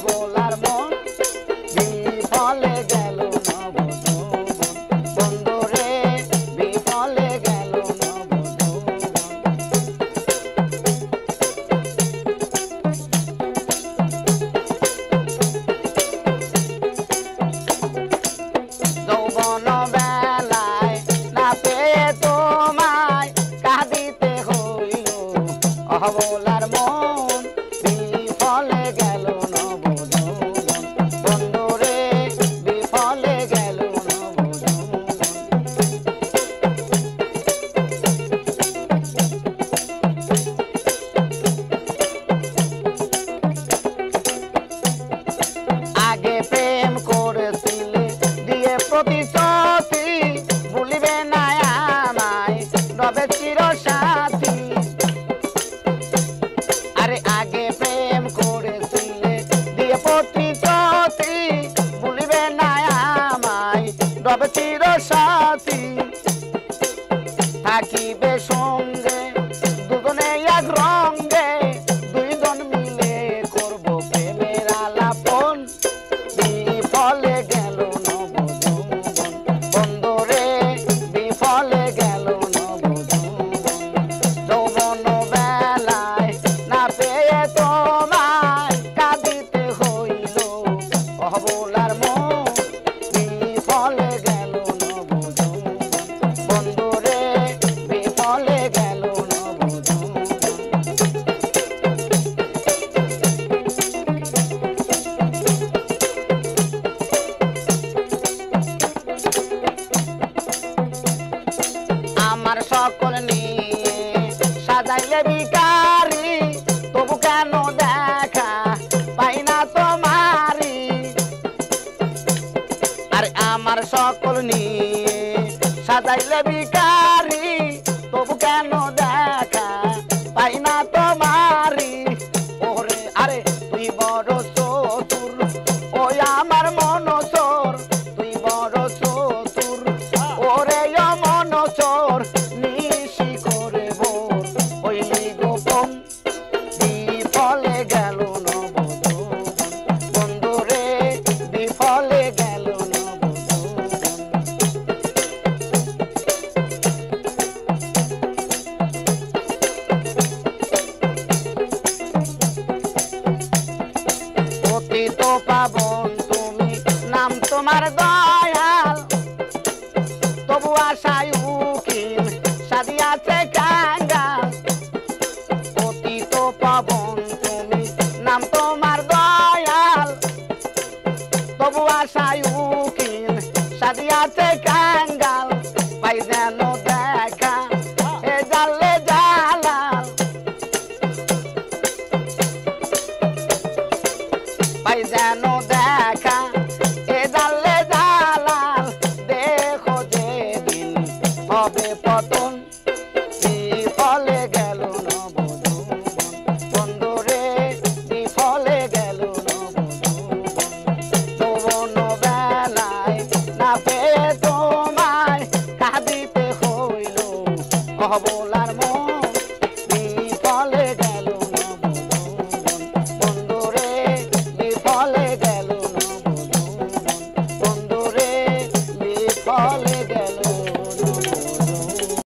অবলার মন বিফলে গেল নবযৌবন বন্ধুরে বিফলে গেল যৌবন বেলায় না পেয়ে তোমায় কাঁদিতে হইল অবলার মন বিফলে গেল নবযৌবন বন্ধুরে বিফলে গেল আগে প্রেম করেছিলে দিয়ে প্রতিশ্রুতি ভুলিবে না আমায় রবে চিরসাথী আরে আগে প্রেম করেছিলে দিয়ে প্রতিশ্রুতি ভুলিবে না আমায় রবে চিরসাথী থাকিবে সঙ্গে দুজনে এক রঙ্গে দুইজন মিলে করব প্রেমের আলাপন বিফলে গেল নবযৌবন বন্ধুরে বিফলে গেল নবযৌবন যৌবন বেলায় না পেয়ে তোমায় কাঁদিতে হইল অবলার মন বিফলে গেল নবযৌবন বন্ধুরে বিফলে গেল নবযৌবন আমার সকল নিয়ে সাজাইলে ভিখারি তবু কেন দেখা পাই না তোমারি আর আমার সকল নিয়ে সাজাইলে ভিখারি তবু কেন দেখা পাই না তোমারি ওরে আরে তুই বড় চতুর ওই আমার মনসর তুই বড় চতুর ওরে মনসর নিশি করে ভোর হইলি গোপন বিফলে গেল নবযৌবন বন্ধুরে বিফলে গেল নবযৌবন পতিত পাবন তুমি নাম তোমার দয়াল তবু আশায় উকিল সাদিয়াছে কাঙ্গাল পতিত পাবন তুমি নাম তোমার দয়াল তবু আশায় উকিল সাদিয়াছে কাঙ্গাল পাই যেন দেখা এ জানলে জালাল পাই যেন দেখা এ জানলে জালাল দেখো যেদিন হবে পতন বিফলে গেল নবযৌবন বন্ধুরে বিফলে গেল নবযৌবন যৌবন বেলায় না পেয়ে তোমায় কাঁদিতে হইল অবলার মন বিফলে গেল নবযৌবন বন্ধুরে বিফলে গেল নবযৌবন বন্ধুরে বিফলে